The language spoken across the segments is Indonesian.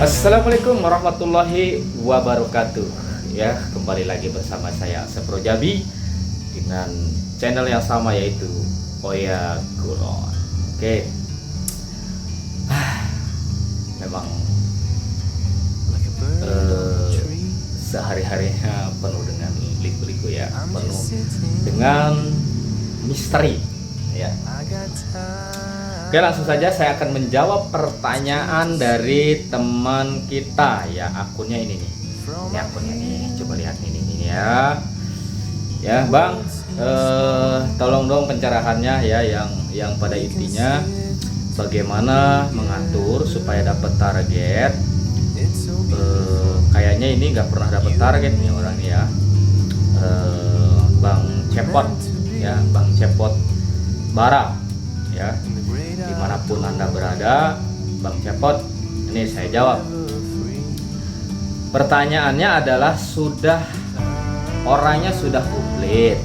Assalamualaikum warahmatullahi wabarakatuh. Ya, kembali lagi bersama saya Sepro Jabi dengan channel yang sama, yaitu Oya Kulon. Oke. Memang sehari-harinya penuh dengan liku-liku ya, penuh dengan misteri ya. Oke, langsung saja saya akan menjawab pertanyaan dari teman kita ya. Akunnya ini nih. Ini akunnya nih. Coba lihat ini ya. Ya, Bang, tolong dong pencerahannya ya, yang pada intinya bagaimana mengatur supaya dapat target. Kayaknya ini nggak pernah dapat target nih orang ini ya. Bang Cepot ya, Bang Cepot Bara ya. Dimanapun Anda berada, Bang Cepot, ini saya jawab. Pertanyaannya adalah orangnya sudah komplit,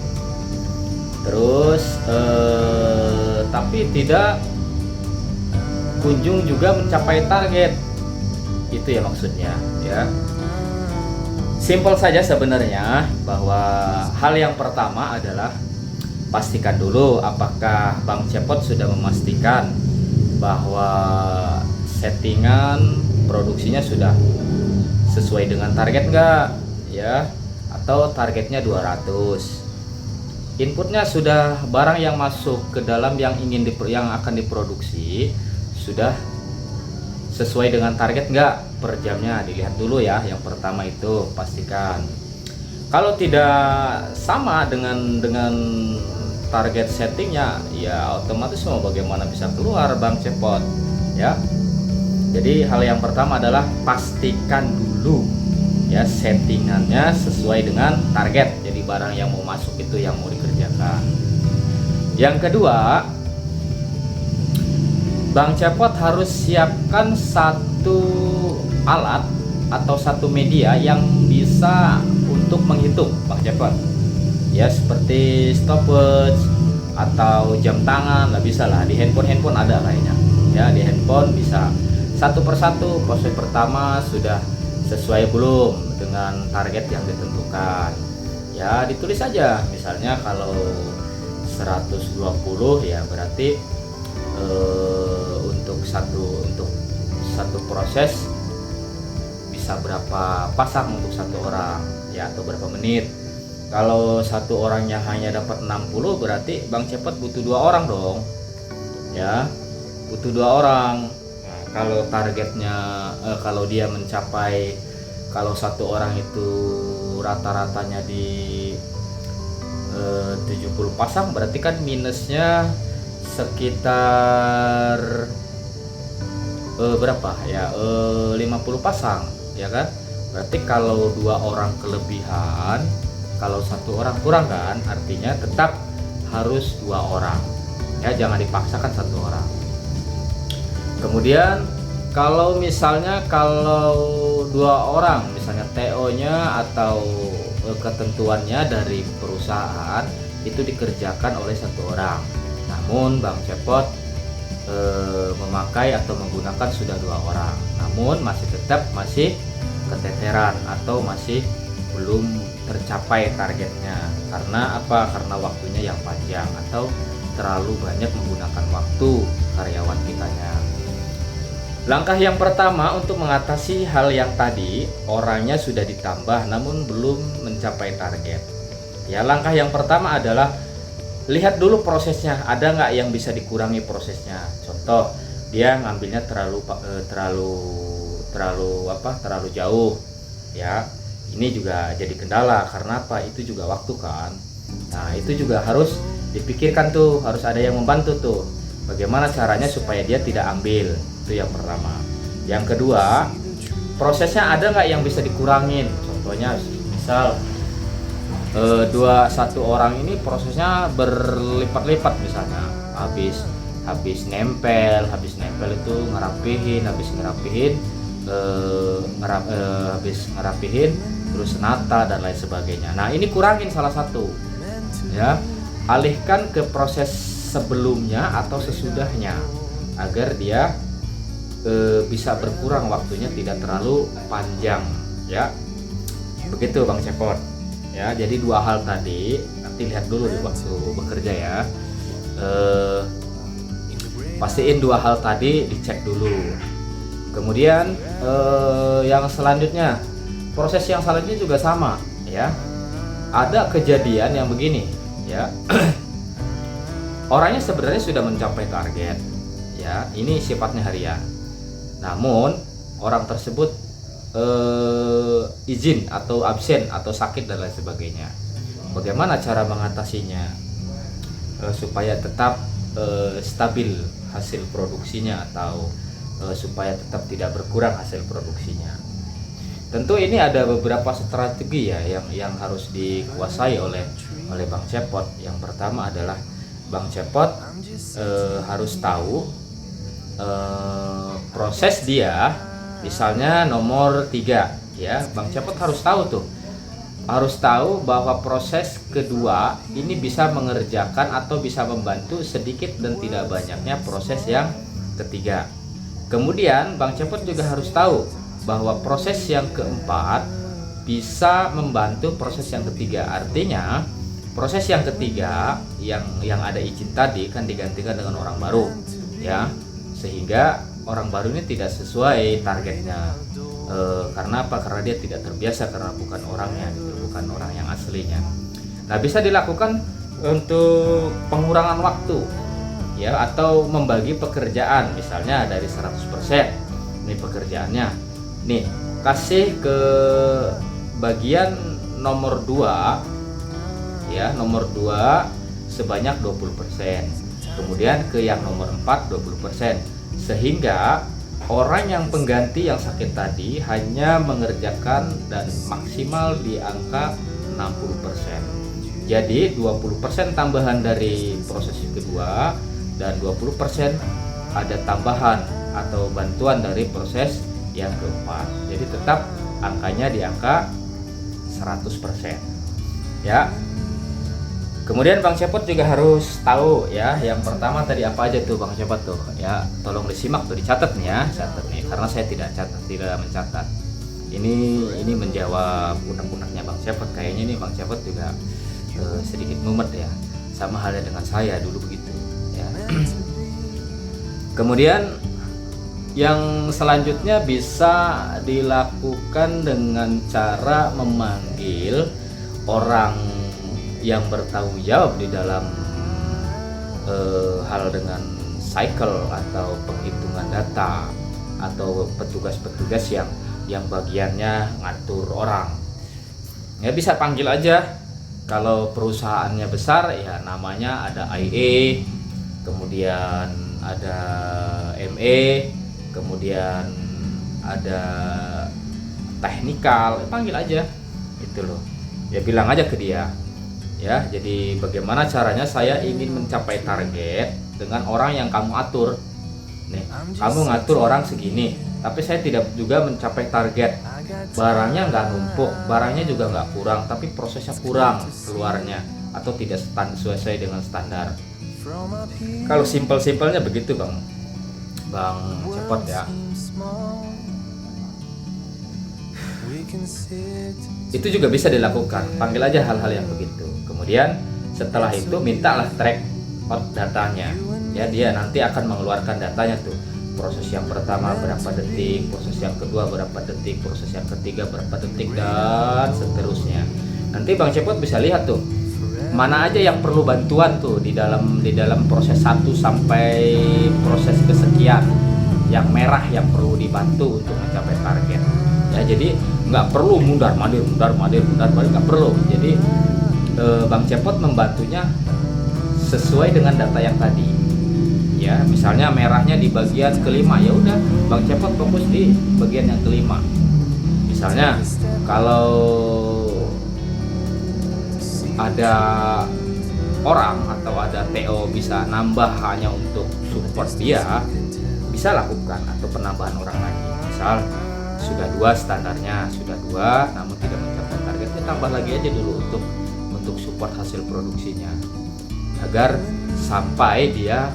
terus tapi tidak kunjung juga mencapai target. Itu ya maksudnya ya. Simpel saja sebenarnya, bahwa hal yang pertama adalah pastikan dulu apakah Bang Cepot sudah memastikan bahwa settingan produksinya sudah sesuai dengan target enggak ya, atau targetnya 200. Inputnya sudah, barang yang masuk ke dalam yang akan diproduksi sudah sesuai dengan target enggak per jamnya, dilihat dulu ya. Yang pertama itu pastikan. Kalau tidak sama dengan target settingnya, ya otomatis mau bagaimana bisa keluar Bang Cepot ya. Jadi hal yang pertama adalah pastikan dulu ya settingannya sesuai dengan target. Jadi barang yang mau masuk itu yang mau dikerjakan. Yang kedua, Bang Cepot harus siapkan satu alat atau satu media yang bisa untuk menghitung Bang Cepot ya, seperti stopwatch atau jam tangan lah, bisa lah di handphone ada kayaknya ya. Di handphone bisa satu persatu, proses pertama sudah sesuai belum dengan target yang ditentukan ya, ditulis saja. Misalnya kalau 120 ya berarti untuk satu proses bisa berapa pasang untuk satu orang ya, atau berapa menit. Kalau satu orangnya hanya dapat 60, berarti Bang Cepot butuh 2 orang dong ya, butuh 2 orang. Nah, kalau targetnya kalau dia mencapai, kalau satu orang itu rata-ratanya di 70 pasang, berarti kan minusnya sekitar berapa ya, 50 pasang ya kan. Berarti kalau 2 orang kelebihan, kalau satu orang kurang kan, artinya tetap harus 2 orang ya, jangan dipaksakan satu orang. Kemudian kalau misalnya kalau 2 orang, misalnya TO nya atau ketentuannya dari perusahaan itu dikerjakan oleh satu orang, namun Bang Cepot memakai atau menggunakan sudah 2 orang, namun masih keteteran atau masih belum tercapai targetnya. Karena apa? Karena waktunya yang panjang atau terlalu banyak menggunakan waktu karyawan kitanya. Langkah yang pertama untuk mengatasi hal yang tadi, orangnya sudah ditambah namun belum mencapai target ya. Langkah yang pertama adalah lihat dulu prosesnya, ada nggak yang bisa dikurangi prosesnya. Contoh, dia ngambilnya terlalu jauh ya. Ini juga jadi kendala, karena apa? Itu juga waktu kan. Nah, itu juga harus dipikirkan tuh, harus ada yang membantu tuh. Bagaimana caranya supaya dia tidak ambil, itu yang pertama. Yang kedua, prosesnya ada nggak yang bisa dikurangin. Contohnya, misal satu orang ini prosesnya berlipat-lipat, misalnya habis nempel itu ngerapihin, habis ngerapihin terus senata dan lain sebagainya. Nah, ini kurangin salah satu ya, alihkan ke proses sebelumnya atau sesudahnya agar dia bisa berkurang waktunya, tidak terlalu panjang ya. Begitu Bang Cepot ya. Jadi dua hal tadi nanti lihat dulu di waktu bekerja ya. Pastiin dua hal tadi dicek dulu. Kemudian yang selanjutnya, proses yang selanjutnya juga sama ya. Ada kejadian yang begini ya. Orangnya sebenarnya sudah mencapai target ya, ini sifatnya harian. Namun orang tersebut izin atau absen atau sakit dan lain sebagainya. Bagaimana cara mengatasinya supaya tetap stabil hasil produksinya, atau supaya tetap tidak berkurang hasil produksinya? Tentu ini ada beberapa strategi ya yang harus dikuasai oleh Bang Cepot. Yang pertama adalah Bang Cepot harus tahu proses dia, misalnya nomor 3 ya. Bang Cepot harus tahu bahwa proses kedua ini bisa mengerjakan atau bisa membantu sedikit dan tidak banyaknya proses yang ketiga. Kemudian Bang Cepot juga harus tahu bahwa proses yang keempat bisa membantu proses yang ketiga. Artinya proses yang ketiga yang ada izin tadi kan digantikan dengan orang baru ya, sehingga orang baru ini tidak sesuai targetnya. Karena apa? Karena dia tidak terbiasa, karena bukan orangnya gitu, bukan orang yang aslinya. Nah, bisa dilakukan untuk pengurangan waktu ya, atau membagi pekerjaan. Misalnya dari 100% ini pekerjaannya nih, kasih ke bagian nomor 2 ya, nomor 2 sebanyak 20%, kemudian ke yang nomor 4 20%, sehingga orang yang pengganti yang sakit tadi hanya mengerjakan dan maksimal di angka 60%. Jadi 20% tambahan dari proses kedua dan 20% ada tambahan atau bantuan dari proses yang keempat. Jadi tetap angkanya di angka 100% ya. Kemudian Bang Cepot juga harus tahu ya, yang pertama tadi apa aja tuh Bang Cepot tuh ya, tolong disimak tuh, dicatat nih ya, catat nih, karena saya tidak mencatat. Ini menjawab unek-uneknya Bang Cepot. Kayaknya nih Bang Cepot juga sedikit mumet ya, sama halnya dengan saya dulu begitu ya. Kemudian yang selanjutnya bisa dilakukan dengan cara memanggil orang yang bertanggung jawab di dalam hal dengan cycle atau penghitungan data, atau petugas-petugas yang bagiannya ngatur orang. Ya bisa panggil aja. Kalau perusahaannya besar ya namanya ada IE, kemudian ada ME, kemudian ada teknikal, panggil aja itu loh. Ya bilang aja ke dia. Ya, jadi bagaimana caranya saya ingin mencapai target dengan orang yang kamu atur. Nih, kamu ngatur orang segini, tapi saya tidak juga mencapai target. Barangnya nggak numpuk, barangnya juga nggak kurang, tapi prosesnya kurang keluarnya atau tidak sesuai dengan standar. Kalau simpel-simpelnya begitu Bang Cepot ya. Itu juga bisa dilakukan, panggil aja hal-hal yang begitu. Kemudian setelah itu mintalah track out datanya ya, dia nanti akan mengeluarkan datanya tuh, proses yang pertama berapa detik, proses yang kedua berapa detik, proses yang ketiga berapa detik, dan seterusnya. Nanti Bang Cepot bisa lihat tuh mana aja yang perlu bantuan tuh di dalam proses 1 sampai proses kesekian, yang merah yang perlu dibantu untuk mencapai target ya. Jadi nggak perlu mundar mandir nggak perlu. Jadi Bang Cepot membantunya sesuai dengan data yang tadi ya. Misalnya merahnya di bagian kelima, ya udah Bang Cepot fokus di bagian yang kelima. Misalnya kalau ada orang atau ada TO bisa nambah hanya untuk support dia, bisa lakukan, atau penambahan orang lagi. Misal sudah 2 standarnya, sudah 2 namun tidak mencapai targetnya, tambah lagi aja dulu untuk support hasil produksinya, agar sampai dia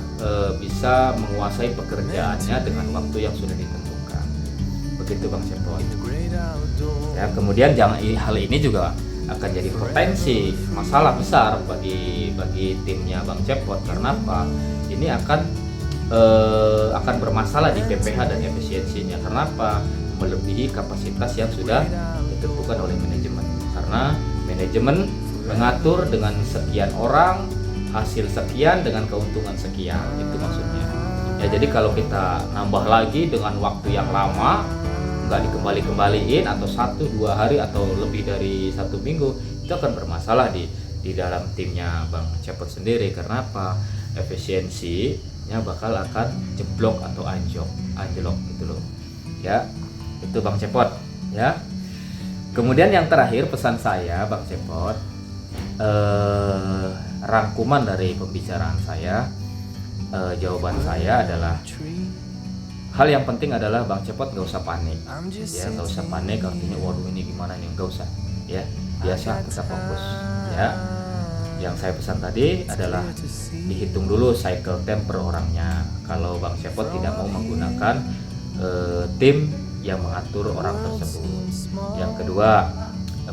bisa menguasai pekerjaannya dengan waktu yang sudah ditentukan. Begitu Bang Cepot. Ya, kemudian hal ini juga akan jadi potensi masalah besar bagi timnya Bang Cepot. Karena apa? Ini akan bermasalah di PPH dan efisiensinya. Karena apa? Melebihi kapasitas yang sudah ditentukan oleh manajemen. Karena manajemen mengatur dengan sekian orang, hasil sekian dengan keuntungan sekian, itu maksudnya. Ya, jadi kalau kita nambah lagi dengan waktu yang lama, nggak dikembaliin atau 1-2 hari atau lebih dari 1 minggu, itu akan bermasalah di dalam timnya Bang Cepot sendiri. Karena apa? Efisiensinya bakal akan jeblok atau anjlok gitu loh. Ya, itu Bang Cepot ya. Kemudian yang terakhir pesan saya Bang Cepot, rangkuman dari pembicaraan saya, jawaban saya adalah hal yang penting adalah Bang Cepot nggak usah panik ya, nggak usah panik artinya waduh ini gimana nih, nggak usah ya, biasa tetap fokus ya. Yang saya pesan tadi adalah dihitung dulu cycle time per orangnya. Kalau Bang Cepot tidak mau menggunakan tim yang mengatur orang tersebut. Yang kedua,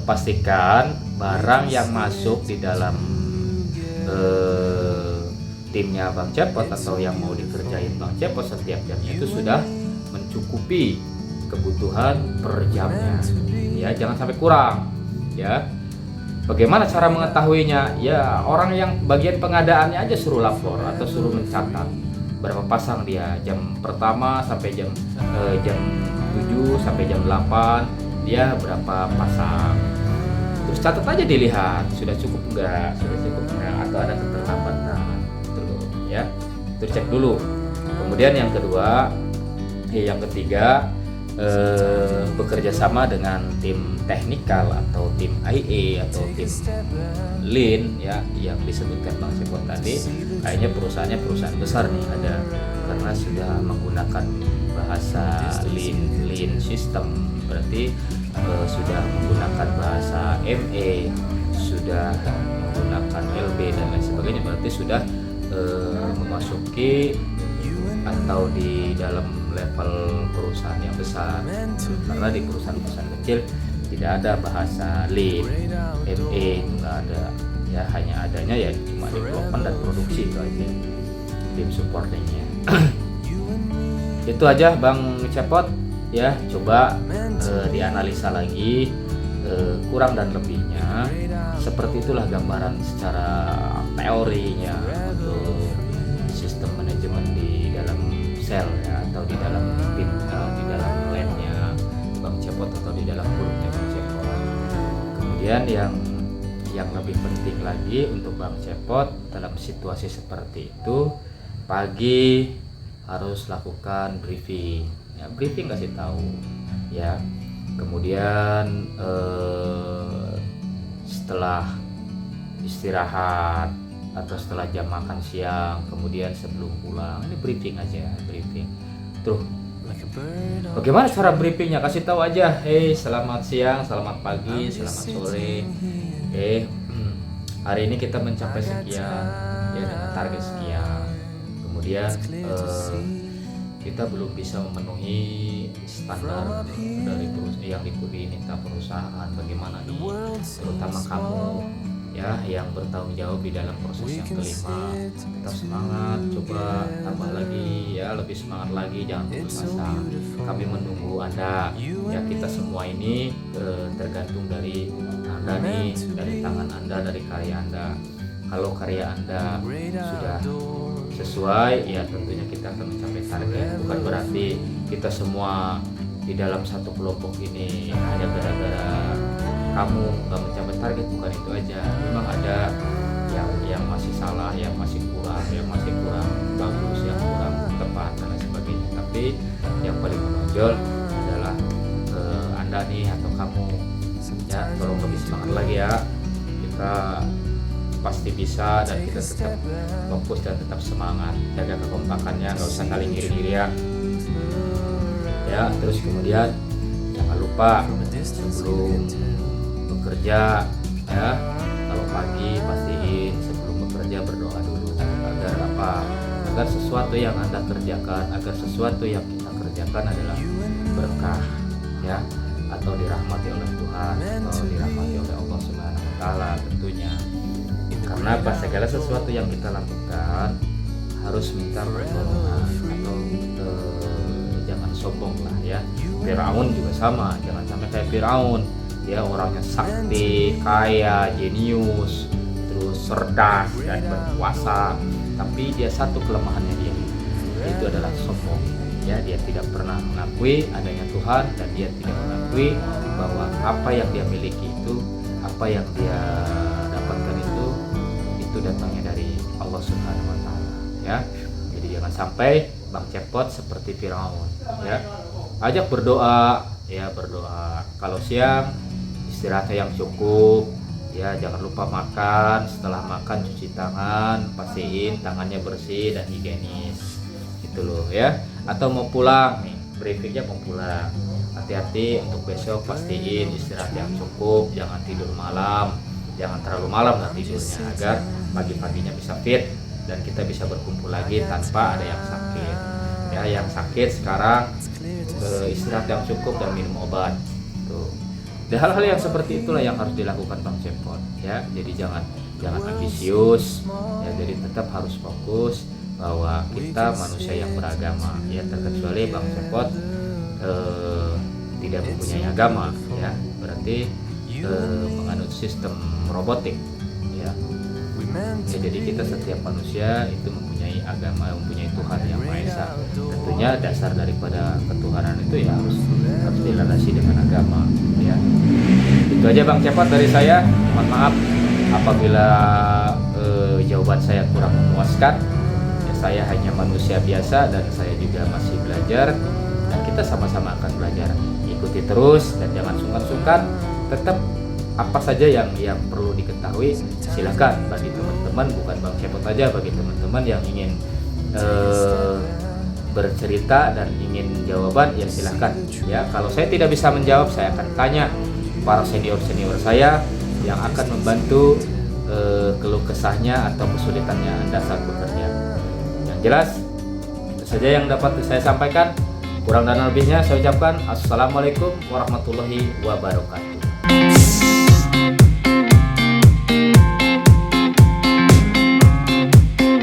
pastikan barang yang masuk di dalam timnya Bang Cepot atau yang mau dikerjain Bang Cepot setiap jamnya itu sudah mencukupi kebutuhan per jamnya ya, jangan sampai kurang ya. Bagaimana cara mengetahuinya? Ya, orang yang bagian pengadaannya aja suruh lapor atau suruh mencatat berapa pasang dia jam pertama sampai jam 7 sampai jam 8 dia berapa pasang. Terus catat aja, dilihat sudah cukup enggak, atau ada keterlambatan gitu loh ya. Terus cek dulu. Kemudian yang ketiga bekerja sama dengan tim teknikal atau tim IE atau tim Lean ya, yang disebutkan Bang Cepot tadi. Kayaknya perusahaannya perusahaan besar nih ada, karena sudah menggunakan bahasa Lean system, berarti sudah menggunakan bahasa ME, sudah menggunakan LB dan lain sebagainya, berarti sudah memasuki atau di dalam level perusahaan yang besar. Karena di perusahaan-perusahaan kecil tidak ada bahasa Lean, ME itu nggak ada ya, hanya adanya ya cuma development dan produksi, itu aja tim supportnya. Itu aja Bang Cepot ya, coba dianalisa lagi kurang dan lebihnya. Seperti itulah gambaran secara teorinya untuk sistem manajemen di dalam sel ya, atau di dalam tim, di dalam labnya Bang Cepot atau di dalam grupnya Bang Cepot. Kemudian yang lebih penting lagi untuk Bang Cepot dalam situasi seperti itu, pagi harus lakukan briefing ya, briefing kasih tahu ya. Kemudian setelah istirahat atau setelah jam makan siang, kemudian sebelum pulang, ini briefing aja, briefing. Tuh, bagaimana cara briefingnya? Kasih tahu aja, selamat siang, selamat pagi, selamat sore. Hari ini kita mencapai sekian ya, dengan target sekian. Kemudian kita belum bisa memenuhi standar dari perusahaan yang diminta perusahaan. Bagaimana nih, terutama kamu ya yang bertanggung jawab di dalam proses yang kelima. Tetap semangat, coba tambah lagi ya, lebih semangat lagi, jangan putus asa. Kami menunggu Anda ya, kita semua ini tergantung dari Anda nih, dari tangan Anda, dari karya Anda. Kalau karya Anda sudah sesuai ya, tentunya kita akan mencapai target. Bukan berarti kita semua di dalam satu kelompok ini hanya gara-gara kamu nggak mencapai target, bukan itu aja. Memang ada yang masih salah, yang masih kurang bagus, yang kurang tepat dan lain sebagainya. Tapi yang paling menonjol adalah Anda nih atau kamu ya, tolong lebih semangat lagi ya. Kita pasti bisa dan kita tetap fokus dan tetap semangat, jaga kekompakannya, nggak usah saling iri-iri ya. Terus kemudian jangan lupa sebelum bekerja ya, kalau pagi pastiin sebelum bekerja berdoa dulu agar apa? Agar sesuatu yang Anda kerjakan, agar sesuatu yang kita kerjakan adalah berkah, ya, atau dirahmati oleh Tuhan, atau dirahmati oleh Allah Subhanahu wa taala tentunya. Karena apa? Segala sesuatu yang kita lakukan harus minta pertolongan, atau jangan sombong lah ya. Firaun juga sama, jangan sampai kayak Firaun, ya, orangnya sakti, kaya, jenius, terus cerdas dan berkuasa, tapi dia satu kelemahannya dia, itu adalah sombong. Ya, dia tidak pernah mengakui adanya Tuhan, dan dia tidak mengakui bahwa apa yang dia miliki itu, apa yang dia dapatkan itu datangnya dari Allah Subhanahu wa taala, ya. Jadi jangan sampai Bang Cepot seperti Firaun, ya. Ajak berdoa, ya, berdoa. Kalau siang istirahatnya yang cukup, ya, jangan lupa makan. Setelah makan cuci tangan, pastiin tangannya bersih dan higienis, gitu loh, ya. Atau mau pulang nih, briefingnya mau pulang, hati-hati untuk besok, pastiin istirahat yang cukup, jangan tidur malam, jangan terlalu malam lah tidurnya, agar pagi-paginya bisa fit dan kita bisa berkumpul lagi tanpa ada yang sakit. Ya, yang sakit sekarang istirahat yang cukup dan minum obat. Tuh. Dan hal-hal yang seperti itulah yang harus dilakukan Bang Cepot, ya. Jadi jangan ambisius, ya. Jadi tetap harus fokus bahwa kita manusia yang beragama, ya, terkecuali Bang Cepot tidak mempunyai agama, ya. Berarti menganut sistem robotik, ya. Jadi kita setiap manusia itu mempunyai agama, mempunyai Tuhan yang Maha Esa. Tentunya dasar daripada ketuhanan itu ya harus dilandasi dengan agama, ya. Itu aja Bang Cepot dari saya. Mohon maaf apabila jawaban saya kurang memuaskan. Ya, saya hanya manusia biasa dan saya juga masih belajar, dan kita sama-sama akan belajar. Ikuti terus dan jangan sungkan-sungkan. Tetap apa saja yang perlu diketahui silakan bagi teman-teman, bukan Bang Cepot aja, bagi teman-teman yang ingin bercerita dan ingin jawaban, ya silahkan, ya. Kalau saya tidak bisa menjawab, saya akan tanya para senior saya yang akan membantu keluh kesahnya atau kesulitannya Anda saat bekerja. Yang jelas itu saja yang dapat saya sampaikan. Kurang dan lebihnya saya ucapkan assalamualaikum warahmatullahi wabarakatuh.